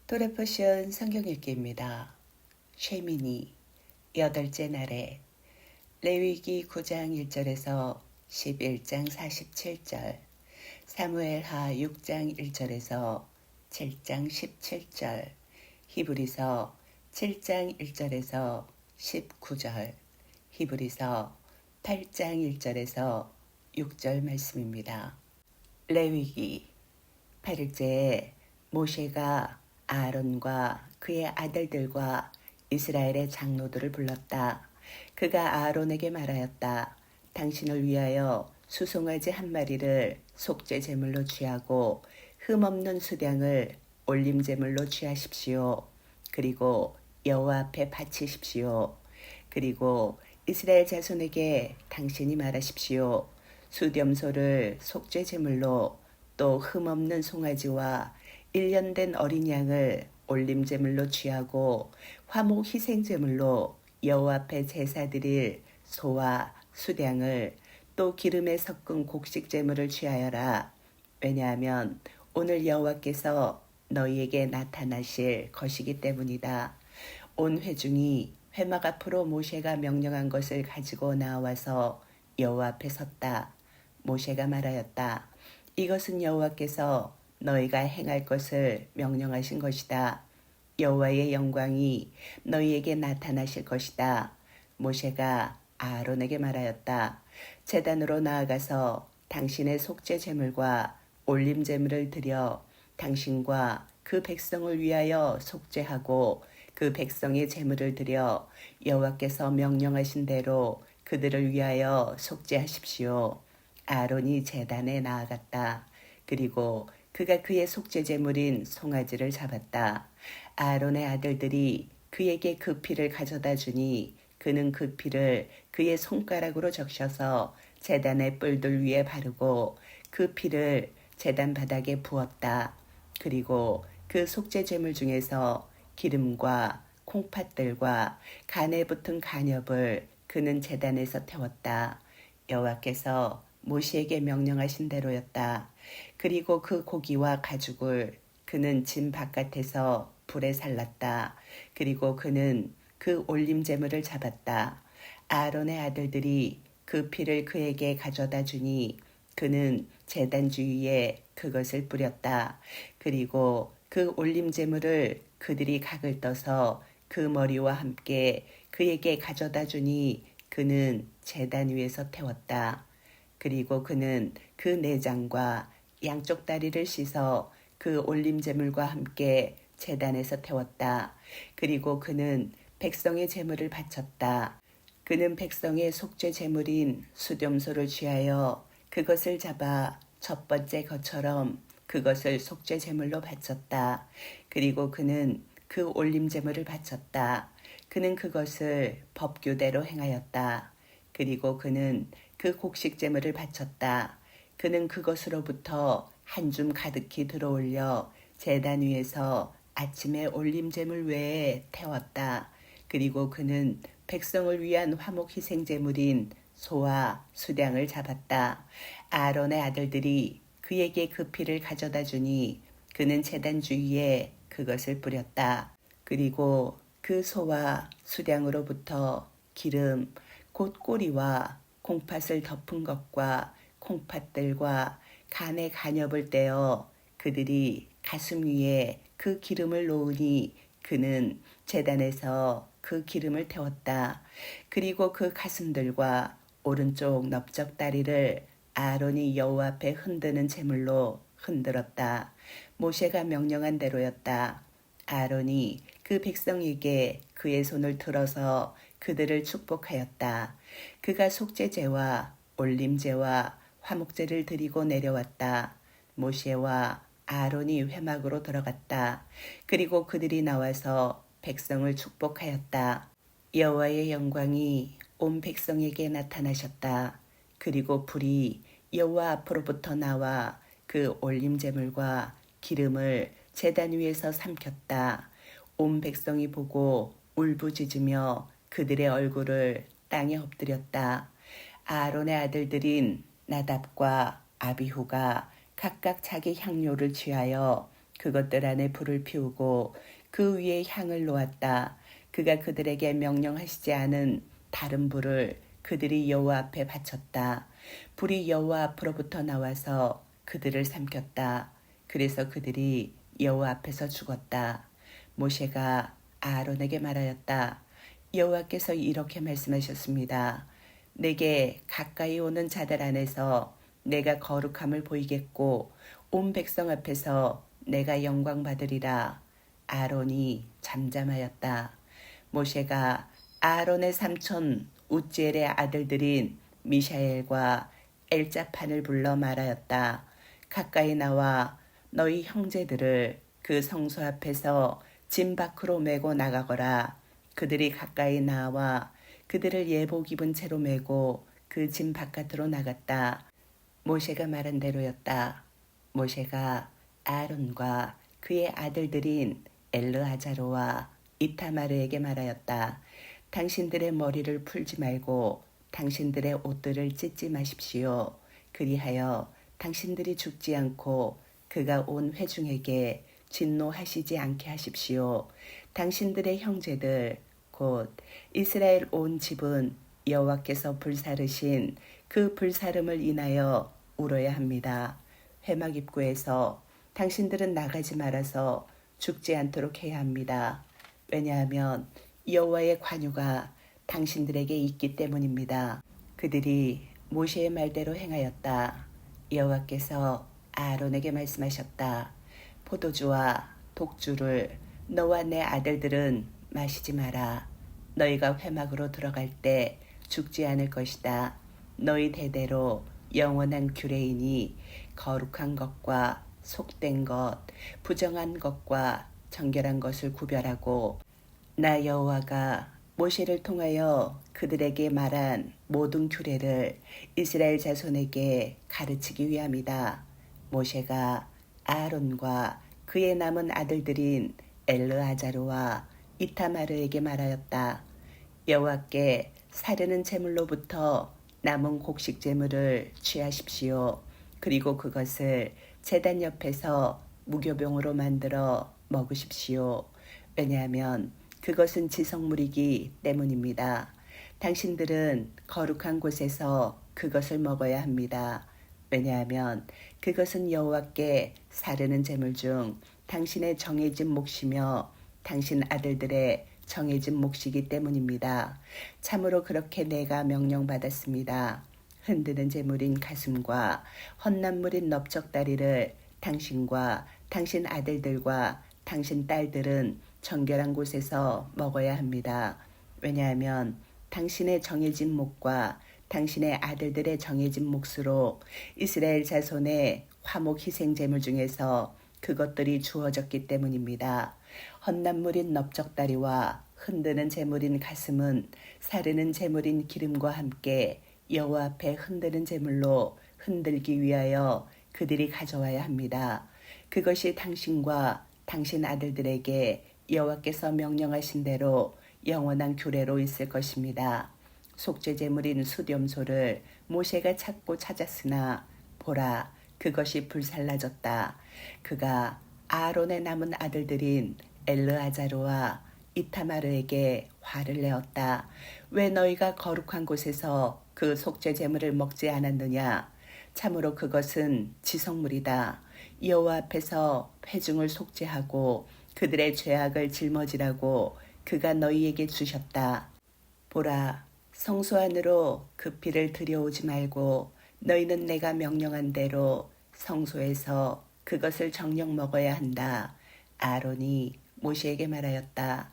토레포션 성경 읽기입니다. 쉐미니 8째 날에 레위기 9장 1절에서 11장 47절, 사무엘하 6장 1절에서 7장 17절, 히브리서 7장 1절에서 19절, 히브리서 8장 1절에서 6절 말씀입니다. 레위기 8일째에 모세가 아론과 그의 아들들과 이스라엘의 장로들을 불렀다. 그가 아론에게 말하였다. 당신을 위하여 수송아지 한 마리를 속죄 제물로 취하고 흠없는 수량을 올림 제물로 취하십시오. 그리고 여호와 앞에 바치십시오. 그리고 이스라엘 자손에게 당신이 말하십시오. 수렴소를 속죄 제물로 또 흠없는 송아지와 1년 된 어린 양을 올림 제물로 취하고 화목 희생 제물로 여호와 앞에 제사 드릴 소와 수량을 또 기름에 섞은 곡식 제물을 취하여라. 왜냐하면 오늘 여호와께서 너희에게 나타나실 것이기 때문이다. 온 회중이 회막 앞으로 모세가 명령한 것을 가지고 나와서 여호와 앞에 섰다. 모세가 말하였다. 이것은 여호와께서 너희가 행할 것을 명령하신 것이다. 여호와의 영광이 너희에게 나타나실 것이다. 모세가 아론에게 말하였다. 제단으로 나아가서 당신의 속죄 제물과 올림 제물을 드려 당신과 그 백성을 위하여 속죄하고 그 백성의 제물을 드려 여호와께서 명령하신 대로 그들을 위하여 속죄하십시오. 아론이 제단에 나아갔다. 그리고 그가 그의 속죄 제물인 송아지를 잡았다. 아론의 아들들이 그에게 그 피를 가져다 주니 그는 그 피를 그의 손가락으로 적셔서 제단의 뿔들 위에 바르고 그 피를 제단 바닥에 부었다. 그리고 그 속죄 제물 중에서 기름과 콩팥들과 간에 붙은 간엽을 그는 제단에서 태웠다. 여호와께서 모세에게 명령하신 대로였다. 그리고 그 고기와 가죽을 그는 진 바깥에서 불에 살랐다. 그리고 그는 그 올림 제물을 잡았다. 아론의 아들들이 그 피를 그에게 가져다 주니 그는 제단 주위에 그것을 뿌렸다. 그리고 그 올림 제물을 그들이 각을 떠서 그 머리와 함께 그에게 가져다 주니 그는 제단 위에서 태웠다. 그리고 그는 그 내장과 양쪽 다리를 씻어 그 올림 제물과 함께 제단에서 태웠다. 그리고 그는 백성의 제물을 바쳤다. 그는 백성의 속죄 제물인 수렴소를 취하여 그것을 잡아 첫 번째 것처럼 그것을 속죄 제물로 바쳤다. 그리고 그는 그 올림 제물을 바쳤다. 그는 그것을 법규대로 행하였다. 그리고 그는 그 곡식 제물을 바쳤다. 그는 그것으로부터 한 줌 가득히 들어올려 제단 위에서 아침에 올림 제물 외에 태웠다. 그리고 그는 백성을 위한 화목 희생 제물인 소와 수량을 잡았다. 아론의 아들들이 그에게 그 피를 가져다 주니 그는 제단 주위에 그것을 뿌렸다. 그리고 그 소와 수량으로부터 기름, 곧 꼬리와 콩팥을 덮은 것과 콩팥들과 간의 간엽을 떼어 그들이 가슴 위에 그 기름을 놓으니 그는 제단에서 그 기름을 태웠다. 그리고 그 가슴들과 오른쪽 넓적 다리를 아론이 여호와 앞에 흔드는 제물로 흔들었다. 모세가 명령한 대로였다. 아론이 그 백성에게 그의 손을 들어서 그들을 축복하였다. 그가 속죄제와 올림제와 화목제를 드리고 내려왔다. 모세와 아론이 회막으로 들어갔다. 그리고 그들이 나와서 백성을 축복하였다. 여호와의 영광이 온 백성에게 나타나셨다. 그리고 불이 여호와 앞으로부터 나와 그 올림제물과 기름을 제단 위에서 삼켰다. 온 백성이 보고 울부짖으며 그들의 얼굴을 땅에 엎드렸다. 아론의 아들들인 나답과 아비후가 각각 자기 향료를 취하여 그것들 안에 불을 피우고 그 위에 향을 놓았다. 그가 그들에게 명령하시지 않은 다른 불을 그들이 여호와 앞에 바쳤다. 불이 여호와 앞으로부터 나와서 그들을 삼켰다. 그래서 그들이 여호와 앞에서 죽었다. 모세가 아론에게 말하였다. 여호와께서 이렇게 말씀하셨습니다. 내게 가까이 오는 자들 안에서 내가 거룩함을 보이겠고 온 백성 앞에서 내가 영광 받으리라. 아론이 잠잠하였다. 모세가 아론의 삼촌 우지엘의 아들들인 미샤엘과 엘자판을 불러 말하였다. 가까이 나와 너희 형제들을 그 성소 앞에서 진 밖으로 메고 나가거라. 그들이 가까이 나와 그들을 예복 입은 채로 메고 그 진 바깥으로 나갔다. 모세가 말한 대로였다. 모세가 아론과 그의 아들들인 엘르아자로와 이타마르에게 말하였다. 당신들의 머리를 풀지 말고 당신들의 옷들을 찢지 마십시오. 그리하여 당신들이 죽지 않고 그가 온 회중에게 진노하시지 않게 하십시오. 당신들의 형제들 곧 이스라엘 온 집은 여호와께서 불사르신 그 불사름을 인하여 울어야 합니다. 회막 입구에서 당신들은 나가지 말아서 죽지 않도록 해야 합니다. 왜냐하면 여호와의 관유가 당신들에게 있기 때문입니다. 그들이 모세의 말대로 행하였다. 여호와께서 아론에게 말씀하셨다. 포도주와 독주를 너와 내 아들들은 마시지 마라. 너희가 회막으로 들어갈 때 죽지 않을 것이다. 너희 대대로 영원한 규례이니 거룩한 것과 속된 것, 부정한 것과 정결한 것을 구별하고 나 여호와가 모세를 통하여 그들에게 말한 모든 규례를 이스라엘 자손에게 가르치기 위함이다. 모세가 아론과 그의 남은 아들들인 엘르아자르와 이타마르에게 말하였다. 여호와께 사르는 제물로부터 남은 곡식 제물을 취하십시오. 그리고 그것을 제단 옆에서 무교병으로 만들어 먹으십시오. 왜냐하면 그것은 지성물이기 때문입니다. 당신들은 거룩한 곳에서 그것을 먹어야 합니다. 왜냐하면 그것은 여호와께 사르는 제물 중 당신의 정해진 몫이며 당신 아들들의 정해진 몫이기 때문입니다. 참으로 그렇게 내가 명령받았습니다. 흔드는 제물인 가슴과 헛난물인 넓적다리를 당신과 당신 아들들과 당신 딸들은 정결한 곳에서 먹어야 합니다. 왜냐하면 당신의 정해진 몫과 당신의 아들들의 정해진 몫으로 이스라엘 자손의 화목 희생 제물 중에서 그것들이 주어졌기 때문입니다. 헛난물인 넓적다리와 흔드는 제물인 가슴은 사르는 제물인 기름과 함께 여호와 앞에 흔드는 제물로 흔들기 위하여 그들이 가져와야 합니다. 그것이 당신과 당신 아들들에게 여호와께서 명령하신 대로 영원한 규례로 있을 것입니다. 속죄 제물인 수렴소를 모세가 찾고 찾았으나 보라 그것이 불살라졌다. 그가 아론의 남은 아들들인 엘르아자르와 이타마르에게 화를 내었다. 왜 너희가 거룩한 곳에서 그 속죄 제물을 먹지 않았느냐? 참으로 그것은 지성물이다. 여호와 앞에서 회중을 속죄하고 그들의 죄악을 짊어지라고 그가 너희에게 주셨다. 보라, 성소 안으로 그 피를 들여오지 말고 너희는 내가 명령한 대로 성소에서 그것을 정녕 먹어야 한다. 아론이 모세에게 말하였다.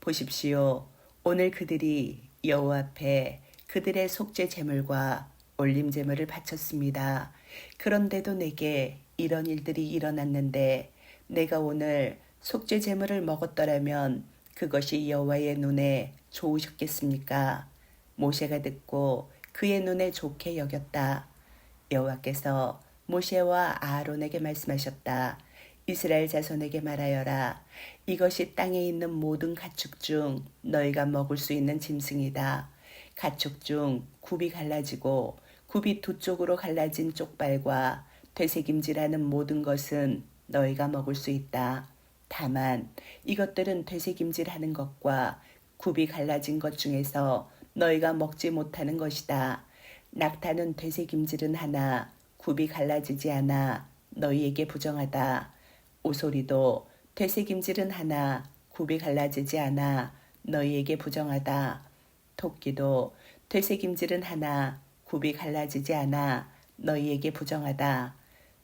보십시오. 오늘 그들이 여호와 앞에 그들의 속죄 제물과 올림 제물을 바쳤습니다. 그런데도 내게 이런 일들이 일어났는데 내가 오늘 속죄 제물을 먹었더라면 그것이 여호와의 눈에 좋으셨겠습니까? 모세가 듣고 그의 눈에 좋게 여겼다. 여호와께서 모세와 아론에게 말씀하셨다. 이스라엘 자손에게 말하여라. 이것이 땅에 있는 모든 가축 중 너희가 먹을 수 있는 짐승이다. 가축 중 굽이 갈라지고 굽이 두 쪽으로 갈라진 쪽발과 되새김질하는 모든 것은 너희가 먹을 수 있다. 다만 이것들은 되새김질하는 것과 굽이 갈라진 것 중에서 너희가 먹지 못하는 것이다. 낙타는 되새김질은 하나 굽이 갈라지지 않아 너희에게 부정하다. 오소리도 되새김질은 하나 굽이 갈라지지 않아 너희에게 부정하다. 토끼도 되새김질은 하나 굽이 갈라지지 않아 너희에게 부정하다.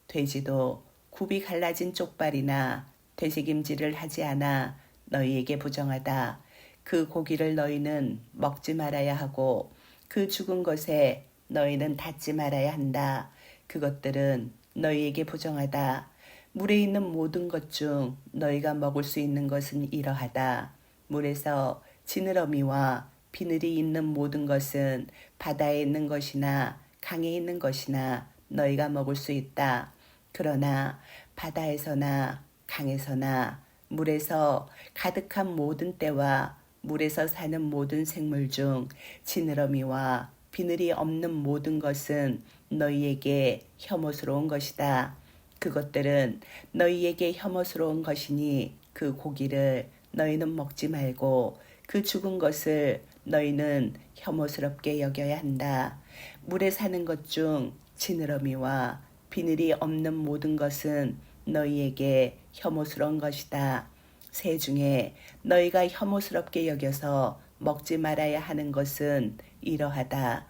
돼지도 굽이 갈라진 쪽발이나 되새김질을 하지 않아 너희에게 부정하다. 그 고기를 너희는 먹지 말아야 하고 그 죽은 것에 너희는 닿지 말아야 한다. 그것들은 너희에게 부정하다. 물에 있는 모든 것 중 너희가 먹을 수 있는 것은 이러하다. 물에서 지느러미와 비늘이 있는 모든 것은 바다에 있는 것이나 강에 있는 것이나 너희가 먹을 수 있다. 그러나 바다에서나 강에서나 물에서 가득한 모든 떼와 물에서 사는 모든 생물 중 지느러미와 비늘이 없는 모든 것은 너희에게 혐오스러운 것이다. 그것들은 너희에게 혐오스러운 것이니 그 고기를 너희는 먹지 말고 그 죽은 것을 너희는 혐오스럽게 여겨야 한다. 물에 사는 것 중 지느러미와 비늘이 없는 모든 것은 너희에게 혐오스러운 것이다. 새 중에 너희가 혐오스럽게 여겨서 먹지 말아야 하는 것은 이러하다.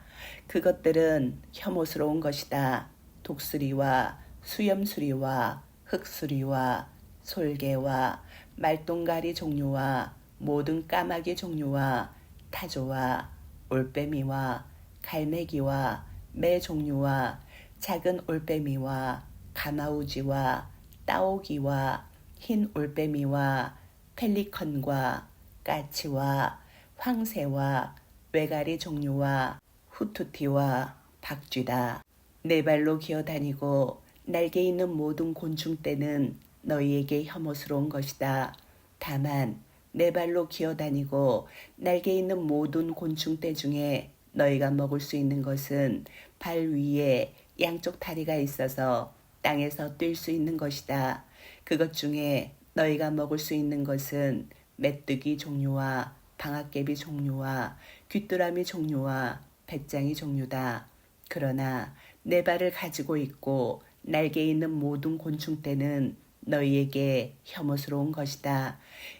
그것들은 혐오스러운 것이다. 독수리와 수염수리와 흑수리와 솔개와 말똥가리 종류와 모든 까마귀 종류와 타조와 올빼미와 갈매기와 매 종류와 작은 올빼미와 가마우지와 따오기와 흰 올빼미와 펠리컨과 까치와 황새와 외가리 종류와 후투티와 박쥐다. 네 발로 기어다니고 날개 있는 모든 곤충떼는 너희에게 혐오스러운 것이다. 다만 네 발로 기어다니고 날개 있는 모든 곤충떼 중에 너희가 먹을 수 있는 것은 발 위에 양쪽 다리가 있어서 땅에서 뛸 수 있는 것이다. 그것 중에 너희가 먹을 수 있는 것은 메뚜기 종류와 방앗개비 종류와 귀뚜라미 종류와 배짱이 종류다. 그러나 네 발을 가지고 있고 날개 있는 모든 곤충떼는 너희에게 혐오스러운 것이다.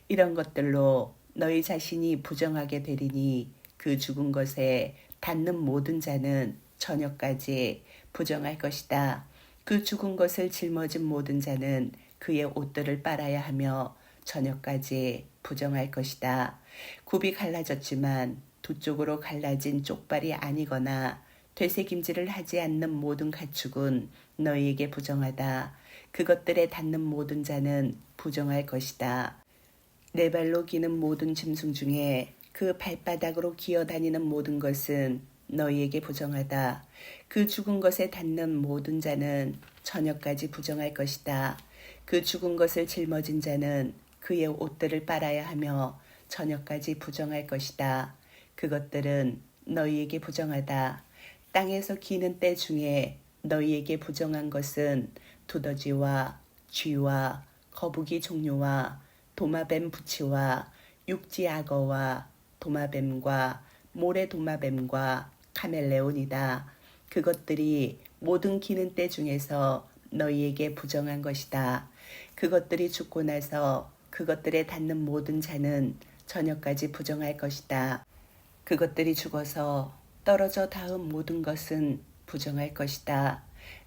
이런 것들로 너희 자신이 부정하게 되리니 그 죽은 것에 닿는 모든 자는 저녁까지 부정할 것이다. 그 죽은 것을 짊어진 모든 자는 그의 옷들을 빨아야 하며 저녁까지 부정할 것이다. 굽이 갈라졌지만 두 쪽으로 갈라진 쪽발이 아니거나 되새김질을 하지 않는 모든 가축은 너희에게 부정하다. 그것들에 닿는 모든 자는 부정할 것이다. 네 발로 기는 모든 짐승 중에 그 발바닥으로 기어다니는 모든 것은 너희에게 부정하다. 그 죽은 것에 닿는 모든 자는 저녁까지 부정할 것이다. 그 죽은 것을 짊어진 자는 그의 옷들을 빨아야 하며 저녁까지 부정할 것이다. 그것들은 너희에게 부정하다. 땅에서 기는 때 중에 너희에게 부정한 것은 두더지와 쥐와 거북이 종류와 도마뱀 부치와 육지악어와 도마뱀과 모래도마뱀과 카멜레온이다. 그것들이 모든 기는 때 중에서 너희에게 부정한 것이다. 그것들이 죽고 나서 그것들에 닿는 모든 자는 저녁까지 부정할 것이다. 그것들이 죽어서 떨어져 닿은 모든 것은 부정할 것이다.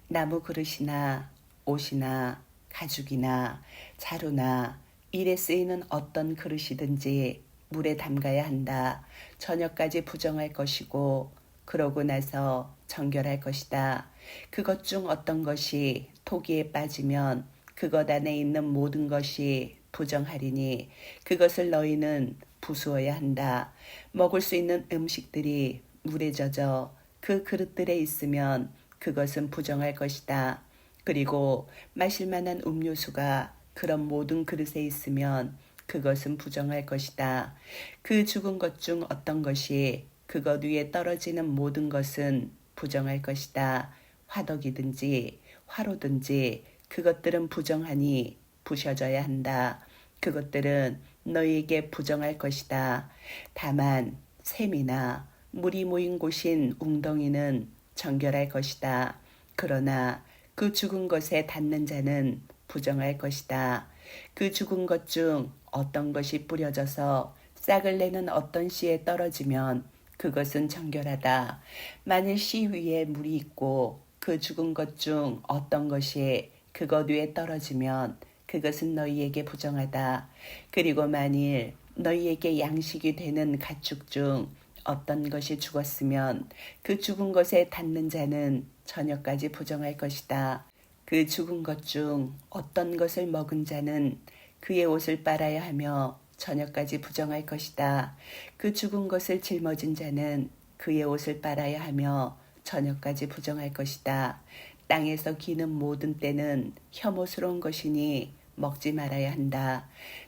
나무 그릇이나 옷이나 가죽이나 자루나 일에 쓰이는 어떤 그릇이든지 물에 담가야 한다. 저녁까지 부정할 것이고 그러고 나서 정결할 것이다. 그것 중 어떤 것이 토기에 빠지면 그것 안에 있는 모든 것이 부정하리니 그것을 너희는 부수어야 한다. 먹을 수 있는 음식들이 물에 젖어 그 그릇들에 있으면 그것은 부정할 것이다. 그리고 마실 만한 음료수가 그런 모든 그릇에 있으면 그것은 부정할 것이다. 그 죽은 것 중 어떤 것이 그것 위에 떨어지는 모든 것은 부정할 것이다. 화덕이든지 화로든지 그것들은 부정하니 부셔져야 한다. 그것들은 너희에게 부정할 것이다. 다만 샘이나 물이 모인 곳인 웅덩이는 정결할 것이다. 그러나 그 죽은 것에 닿는 자는 부정할 것이다. 그 죽은 것 중 어떤 것이 뿌려져서 싹을 내는 어떤 씨에 떨어지면 그것은 정결하다. 만일 씨 위에 물이 있고 그 죽은 것 중 어떤 것이 그것 위에 떨어지면 그것은 너희에게 부정하다. 그리고 만일 너희에게 양식이 되는 가축 중 어떤 것이 죽었으면 그 죽은 것에 닿는 자는 저녁까지 부정할 것이다. 그 죽은 것 중 어떤 것을 먹은 자는 그의 옷을 빨아야 하며 저녁까지 부정할 것이다. 그 죽은 것을 짊어진 자는 그의 옷을 빨아야 하며 저녁까지 부정할 것이다. 땅에서 기는 모든 때는 혐오스러운 것이니 먹지 말아야 한다.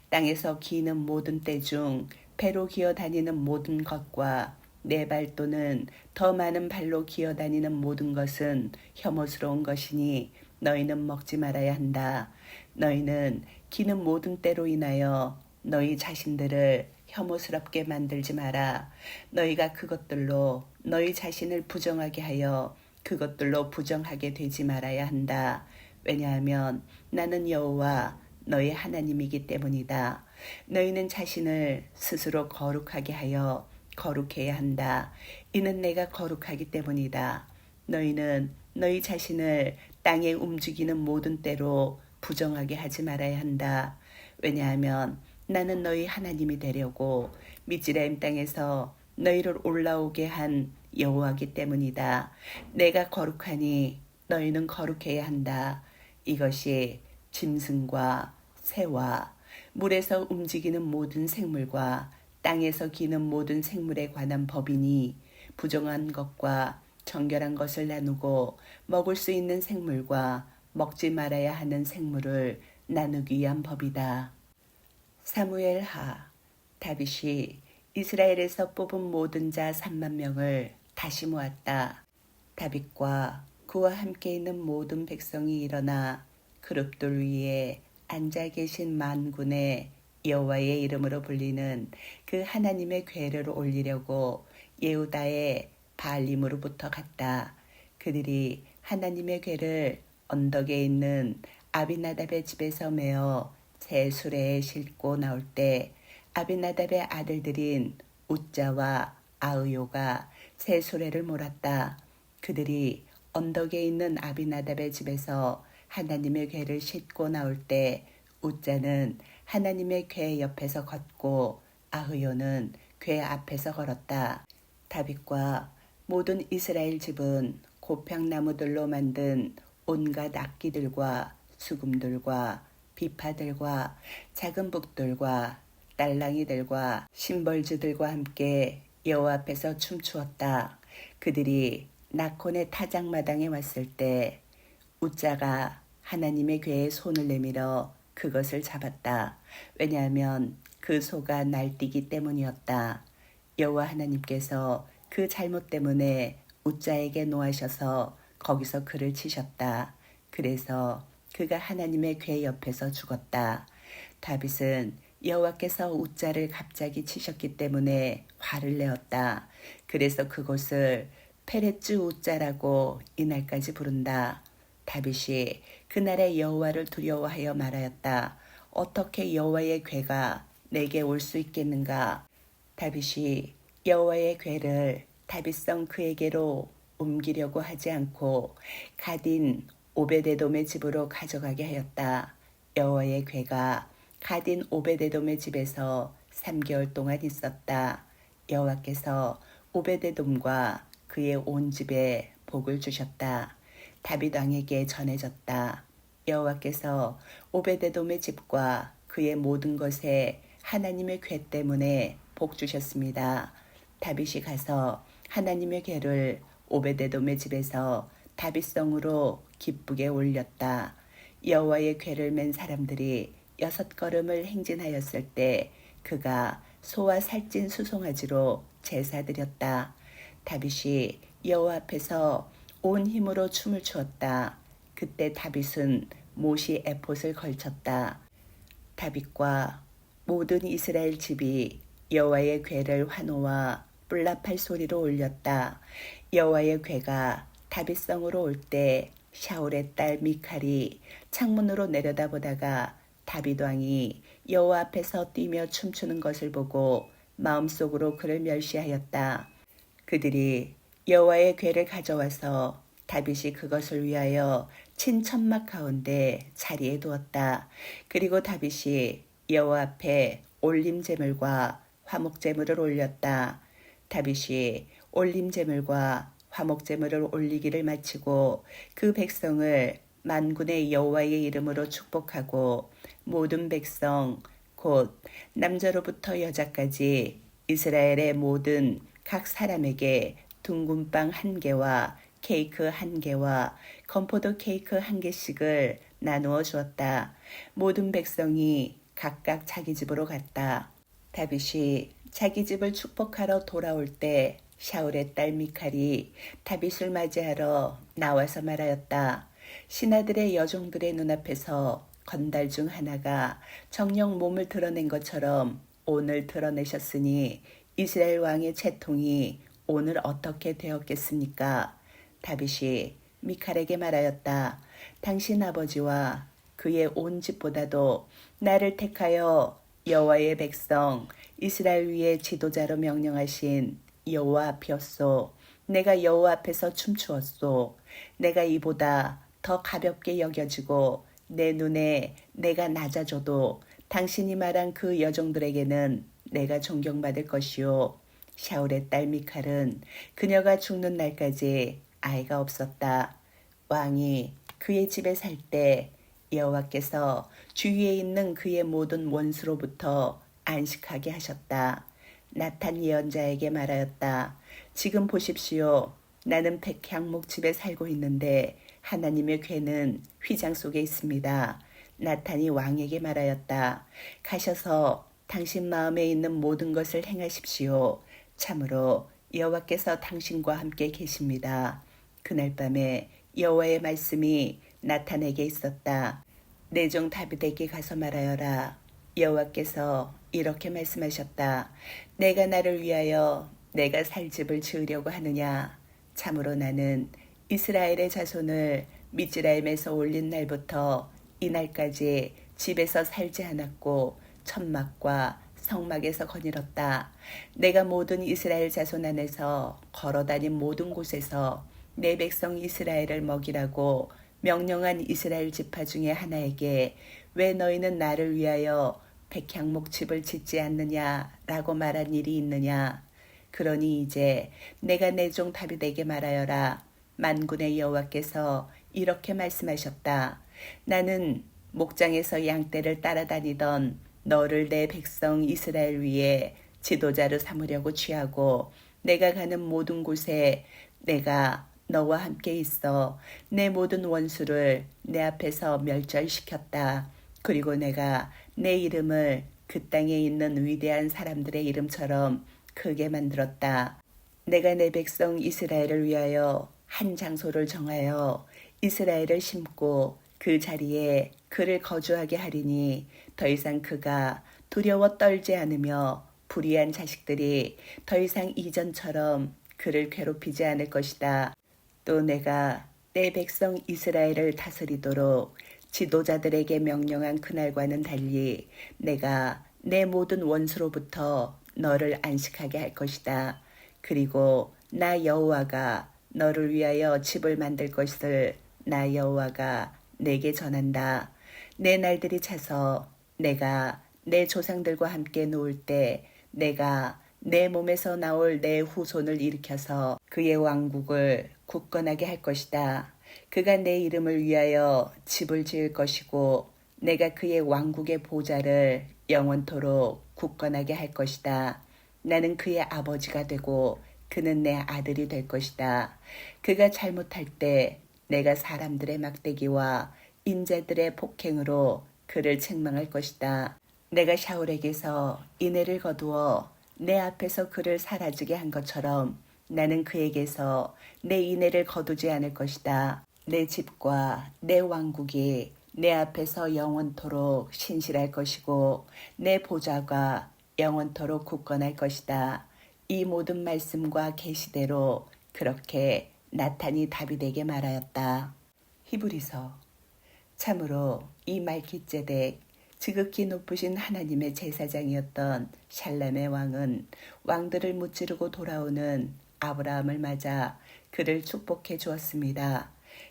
땅에서 기는 모든 때 중 배로 기어 다니는 모든 것과 네 발 또는 더 많은 발로 기어 다니는 모든 것은 혐오스러운 것이니 너희는 먹지 말아야 한다. 너희는 기는 모든 때로 인하여 너희 자신들을 혐오스럽게 만들지 마라. 너희가 그것들로 너희 자신을 부정하게 하여 그것들로 부정하게 되지 말아야 한다. 왜냐하면 나는 여호와 너희 하나님이기 때문이다. 너희는 자신을 스스로 거룩하게 하여 거룩해야 한다. 이는 내가 거룩하기 때문이다. 너희는 너희 자신을 땅에 움직이는 모든 때로 부정하게 하지 말아야 한다. 왜냐하면 나는 너희 하나님이 되려고 미즈라임 땅에서 너희를 올라오게 한 여호와기 때문이다. 내가 거룩하니 너희는 거룩해야 한다. 이것이 짐승과 새와 물에서 움직이는 모든 생물과 땅에서 기는 모든 생물에 관한 법이니 부정한 것과 정결한 것을 나누고 먹을 수 있는 생물과 먹지 말아야 하는 생물을 나누기 위한 법이다. 사무엘하. 다윗이 이스라엘에서 뽑은 모든 자 3만 명을 다시 모았다. 다윗과 그와 함께 있는 모든 백성이 일어나 그룹들 위에 앉아 계신 만군의 여호와의 이름으로 불리는 그 하나님의 궤를 올리려고 예후다의 바알림으로부터 갔다. 그들이 하나님의 궤를 언덕에 있는 아비나답의 집에서 메어 새 수레에 싣고 나올 때 아비나답의 아들들인 웃자와 아흐요가 새 수레를 몰았다. 그들이 언덕에 있는 아비나답의 집에서 하나님의 궤를 싣고 나올 때 웃자는 하나님의 궤 옆에서 걷고 아흐요는 궤 앞에서 걸었다. 다윗과 모든 이스라엘 집은 고평나무들로 만든 온갖 악기들과 수금들과 비파들과 작은 북들과 딸랑이들과 심벌즈들과 함께 여호와 앞에서 춤추었다. 그들이 나콘의 타작마당에 왔을 때 웃자가 하나님의 궤에 손을 내밀어 그것을 잡았다. 왜냐하면 그 소가 날뛰기 때문이었다. 여호와 하나님께서 그 잘못 때문에 웃자에게 노하셔서 거기서 그를 치셨다. 그래서 그가 하나님의 궤 옆에서 죽었다. 다윗은 여호와께서 웃자를 갑자기 치셨기 때문에 화를 내었다. 그래서 그곳을 페레츠 웃자라고 이날까지 부른다. 다윗이 그날의 여호와를 두려워하여 말하였다. 어떻게 여호와의 궤가 내게 올 수 있겠는가? 다윗이 여호와의 궤를 다윗성 그에게로 옮기려고 하지 않고 갓인 오베데돔의 집으로 가져가게 하였다. 여호와의 궤가 갓인 오베데돔의 집에서 3개월 동안 있었다. 여호와께서 오베데돔과 그의 온 집에 복을 주셨다. 다윗 왕에게 전해졌다. 여호와께서 오베데돔의 집과 그의 모든 것에 하나님의 궤 때문에 복 주셨습니다. 다윗이 가서 하나님의 궤를 오베데돔의 집에서 다윗성으로 기쁘게 올렸다. 여호와의 궤를 맨 사람들이 6걸음을 행진하였을 때 그가 소와 살찐 수송아지로 제사드렸다. 다윗이 여호와 앞에서 온 힘으로 춤을 추었다. 그때 다윗은 못이 에봇을 걸쳤다. 다윗과 모든 이스라엘 집이 여호와의 궤를 환호와 뿔납할 소리로 올렸다. 여호와의 궤가 다윗성으로 올 때 샤울의 딸 미칼이 창문으로 내려다보다가 다윗 왕이 여호와 앞에서 뛰며 춤추는 것을 보고 마음속으로 그를 멸시하였다. 그들이 여호와의 궤를 가져와서 다윗이 그것을 위하여 친 천막 가운데 자리에 두었다. 그리고 다윗이 여호와 앞에 올림 제물과 화목 제물을 올렸다. 다윗이 올림 제물과 화목 제물을 올리기를 마치고 그 백성을 만군의 여호와의 이름으로 축복하고 모든 백성 곧 남자로부터 여자까지 이스라엘의 모든 각 사람에게 둥근 빵 1개와 케이크 1개와 건포도 케이크 1개씩을 나누어 주었다. 모든 백성이 각각 자기 집으로 갔다. 다윗이 자기 집을 축복하러 돌아올 때 샤울의 딸 미칼이 다윗을 맞이하러 나와서 말하였다. 신하들의 여종들의 눈앞에서 건달 중 하나가 정녕 몸을 드러낸 것처럼 오늘 드러내셨으니 이스라엘 왕의 채통이 오늘 어떻게 되었겠습니까? 다윗이 미칼에게 말하였다. 당신 아버지와 그의 온 집보다도 나를 택하여 여호와의 백성 이스라엘 위의 지도자로 명령하신 여호와 앞이었소. 내가 여호와 앞에서 춤추었소. 내가 이보다 더 가볍게 여겨지고 내 눈에 내가 낮아져도 당신이 말한 그 여종들에게는 내가 존경받을 것이요. 샤울의 딸 미칼은 그녀가 죽는 날까지 아이가 없었다. 왕이 그의 집에 살 때 여호와께서 주위에 있는 그의 모든 원수로부터 안식하게 하셨다. 나탄 예언자에게 말하였다. 지금 보십시오. 나는 백향목 집에 살고 있는데 하나님의 궤는 휘장 속에 있습니다. 나탄이 왕에게 말하였다. 가셔서 당신 마음에 있는 모든 것을 행하십시오. 참으로 여호와께서 당신과 함께 계십니다. 그날 밤에 여호와의 말씀이 나탄에게 있었다. 내 종 다윗에게 가서 말하여라. 여호와께서 이렇게 말씀하셨다. 내가 나를 위하여 내가 살 집을 지으려고 하느냐. 참으로 나는 이스라엘의 자손을 미즈라임에서 올린 날부터 이날까지 집에서 살지 않았고 천막과 성막에서 거닐었다. 내가 모든 이스라엘 자손 안에서 걸어다닌 모든 곳에서 내 백성 이스라엘을 먹이라고 명령한 이스라엘 지파 중에 하나에게 왜 너희는 나를 위하여 백향목 집을 짓지 않느냐라고 말한 일이 있느냐. 그러니 이제 내가 내 종 다윗에게 말하여라. 만군의 여호와께서 이렇게 말씀하셨다. 나는 목장에서 양떼를 따라다니던 너를 내 백성 이스라엘 위에 지도자로 삼으려고 취하고 내가 가는 모든 곳에 내가 너와 함께 있어 내 모든 원수를 내 앞에서 멸절시켰다. 그리고 내가 내 이름을 그 땅에 있는 위대한 사람들의 이름처럼 크게 만들었다. 내가 내 백성 이스라엘을 위하여 한 장소를 정하여 이스라엘을 심고 그 자리에 그를 거주하게 하리니 더 이상 그가 두려워 떨지 않으며 불의한 자식들이 더 이상 이전처럼 그를 괴롭히지 않을 것이다. 또 내가 내 백성 이스라엘을 다스리도록 지도자들에게 명령한 그날과는 달리 내가 내 모든 원수로부터 너를 안식하게 할 것이다. 그리고 나 여호와가 너를 위하여 집을 만들 것을 나 여호와가 내게 전한다. 내 날들이 차서 내가 내 조상들과 함께 누울 때 내가 내 몸에서 나올 내 후손을 일으켜서 그의 왕국을 굳건하게 할 것이다. 그가 내 이름을 위하여 집을 지을 것이고 내가 그의 왕국의 보좌를 영원토록 굳건하게 할 것이다. 나는 그의 아버지가 되고 그는 내 아들이 될 것이다. 그가 잘못할 때 내가 사람들의 막대기와 인자들의 폭행으로 그를 책망할 것이다. 내가 샤울에게서 인애를 거두어 내 앞에서 그를 사라지게 한 것처럼 나는 그에게서 내 인애를 거두지 않을 것이다. 내 집과 내 왕국이 내 앞에서 영원토록 신실할 것이고 내 보좌가 영원토록 굳건할 것이다. 이 모든 말씀과 계시대로 그렇게 나탄이 다윗에게 말하였다. 히브리서. 참으로 이 말기ጼ덱 지극히 높으신 하나님의 제사장이었던 샬렘의 왕은 왕들을 무찌르고 돌아오는 아브라함을 맞아 그를 축복해 주었습니다.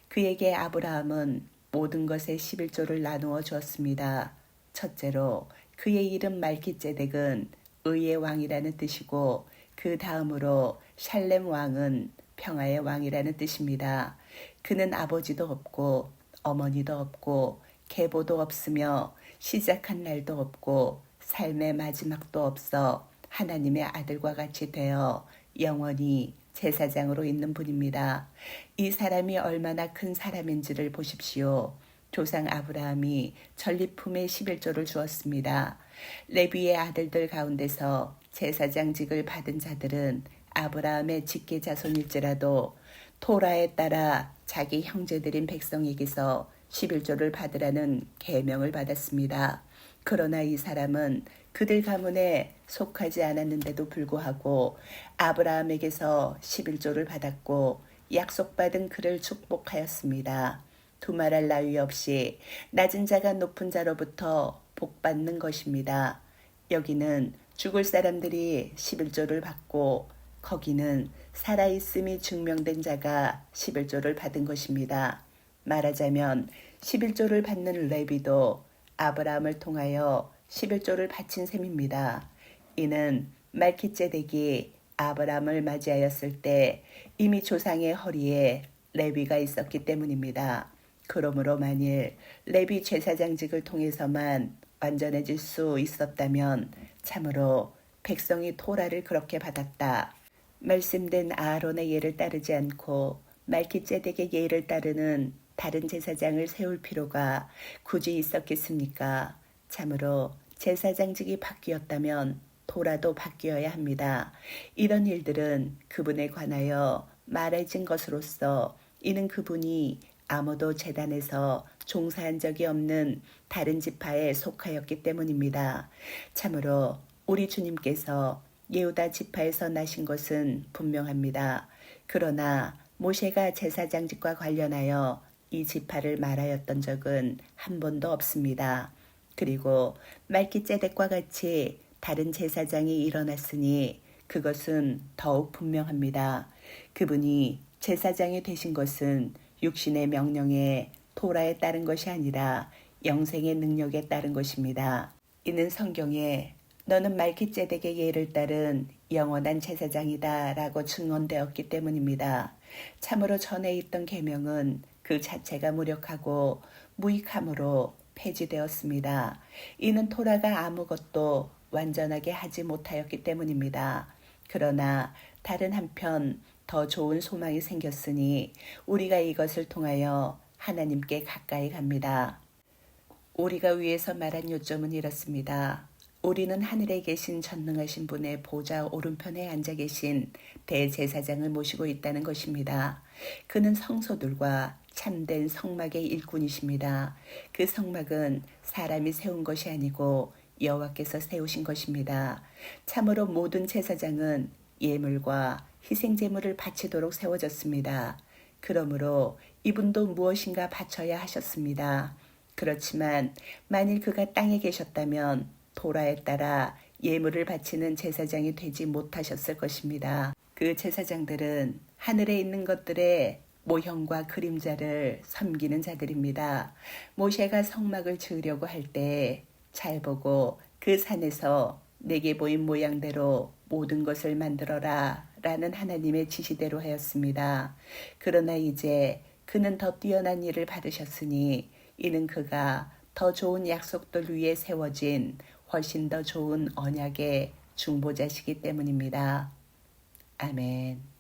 그에게 아브라함은 모든 것의 11조를 나누어 주었습니다. 첫째로 그의 이름 말기ጼ덱은 의의 왕이라는 뜻이고 그 다음으로 샬렘 왕은 평화의 왕이라는 뜻입니다. 그는 아버지도 없고 어머니도 없고 계보도 없으며 시작한 날도 없고 삶의 마지막도 없어 하나님의 아들과 같이 되어 영원히 제사장으로 있는 분입니다. 이 사람이 얼마나 큰 사람인지를 보십시오. 조상 아브라함이 전리품의 11조를 주었습니다. 레위의 아들들 가운데서 제사장직을 받은 자들은 아브라함의 직계 자손일지라도 토라에 따라 자기 형제들인 백성에게서 11조를 받으라는 계명을 받았습니다. 그러나 이 사람은 그들 가문에 속하지 않았는데도 불구하고 아브라함에게서 11조를 받았고 약속받은 그를 축복하였습니다. 두말할 나위 없이 낮은 자가 높은 자로부터 복받는 것입니다. 여기는 죽을 사람들이 11조를 받고 거기는 살아있음이 증명된 자가 11조를 받은 것입니다. 말하자면 11조를 받는 레위도 아브라함을 통하여 11조를 바친 셈입니다. 이는 말기ጼ덱이 아브라함을 맞이하였을 때 이미 조상의 허리에 레위가 있었기 때문입니다. 그러므로 만일 레위 제사장직을 통해서만 완전해질 수 있었다면 참으로 백성이 토라를 그렇게 받았다. 말씀된 아하론의 예를 따르지 않고 말기ጼ덱의 예를 따르는 다른 제사장을 세울 필요가 굳이 있었겠습니까? 참으로 제사장직이 바뀌었다면 토라도 바뀌어야 합니다. 이런 일들은 그분에 관하여 말해진 것으로서 이는 그분이 아무도 제단에서 종사한 적이 없는 다른 지파에 속하였기 때문입니다. 참으로 우리 주님께서 예후다 지파에서 나신 것은 분명합니다. 그러나 모세가 제사장직과 관련하여 이 지파를 말하였던 적은 한 번도 없습니다. 그리고 말기ጼ덱과 같이 다른 제사장이 일어났으니 그것은 더욱 분명합니다. 그분이 제사장이 되신 것은 육신의 명령에 토라에 따른 것이 아니라 영생의 능력에 따른 것입니다. 이는 성경에 너는 말기ጼ덱의 예를 따른 영원한 제사장이다 라고 증언되었기 때문입니다. 참으로 전에 있던 계명은 그 자체가 무력하고 무익함으로 폐지되었습니다. 이는 토라가 아무것도 완전하게 하지 못하였기 때문입니다. 그러나 다른 한편 더 좋은 소망이 생겼으니 우리가 이것을 통하여 하나님께 가까이 갑니다. 우리가 위에서 말한 요점은 이렇습니다. 우리는 하늘에 계신 전능하신 분의 보좌 오른편에 앉아 계신 대제사장을 모시고 있다는 것입니다. 그는 성소들과 참된 성막의 일꾼이십니다. 그 성막은 사람이 세운 것이 아니고 여호와께서 세우신 것입니다. 참으로 모든 제사장은 예물과 희생제물을 바치도록 세워졌습니다. 그러므로 이분도 무엇인가 바쳐야 하셨습니다. 그렇지만 만일 그가 땅에 계셨다면 토라에 따라 예물을 바치는 제사장이 되지 못하셨을 것입니다. 그 제사장들은 하늘에 있는 것들의 모형과 그림자를 섬기는 자들입니다. 모세가 성막을 지으려고 할 때 잘 보고 그 산에서 내게 보인 모양대로 모든 것을 만들어라 라는 하나님의 지시대로 하였습니다. 그러나 이제 그는 더 뛰어난 일을 받으셨으니 이는 그가 더 좋은 약속들 위에 세워진 훨씬 더 좋은 언약의 중보자시기 때문입니다. 아멘.